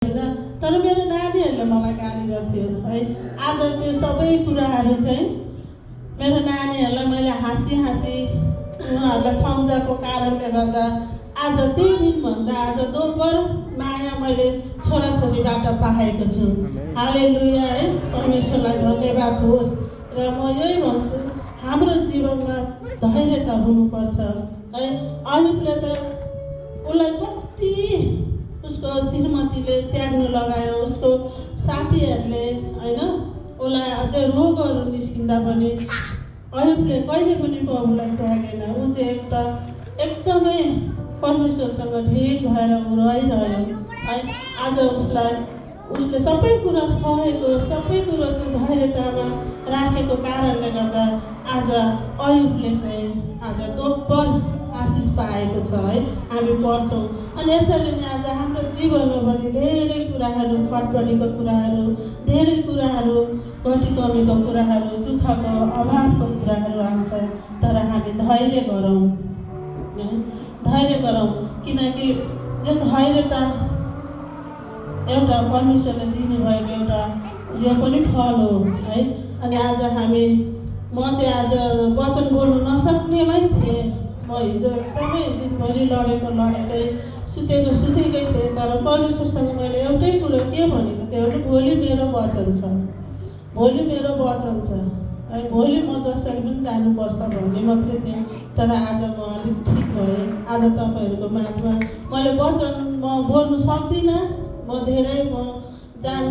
तर मेरो नानीहरूले मलाई गाली गर्थ्यो है। आज त्यो सबै कुराहरू चाहिँ मेरो नानीहरूलाई मैले हाँसी उनीहरूलाई सम्झाएको कारणले गर्दा आज त्यही दिनभन्दा आज दोब्बर माया मैले छोराछोरीबाट पाएको छु। हालेलुया है, परमेश्वरलाई धन्यवाद होस्। र म यही भन्छु, हाम्रो जीवनमा धैर्यता हुनुपर्छ है। अयुबले त उसलाई कति उसको श्रीमतीले त्याग्नु लगायो, उसको साथीहरूले होइन उसलाई अझै रोगहरू निस्किँदा पनि अयुबले कहिले पनि प्रभुलाई त्यागेन। ऊ चाहिँ एउटा एकदमै परमेश्वरसँग ढेर भएर रहिरह्यो है। आज उसले सबै कुरा सहेको, सबै कुरो त्यो धैर्यतामा राखेको कारणले गर्दा आज अयुबले चाहिँ आज दोब्बर आशिष पाएको छ है। हामी पढ्छौँ अनि यसरी नै आज हाम्रो जीवनमा पनि धेरै कुराहरू, खटबडीको कुराहरू, धेरै कुराहरू, घटी कमीको कुराहरू, दुःखको अभावको कुराहरू आउँछ। तर हामी धैर्य गरौँ, धैर्य गरौँ, किनकि यो धैर्यता एउटा परमेश्वरले दिनुभएको एउटा यो पनि फल हो है। अनि आज म चाहिँ आज वचन बोल्नु नसक्नेमै थिएँ। म हिजो एकदमै दिनभरि लडेकै सुतेकै थिएँ। तर परमेश्वरसँग मैले एउटै कुरो के भनेको थिएँ भने भोलि मेरो वचन छ, भोलि मेरो वचन छ है। भोलि म जसरी पनि जानुपर्छ भन्ने मात्रै थिएँ। तर आज म अलिक ठिक भएँ। आज तपाईँहरूको माझमा मैले वचन म बोल्नु सक्दिनँ, म जान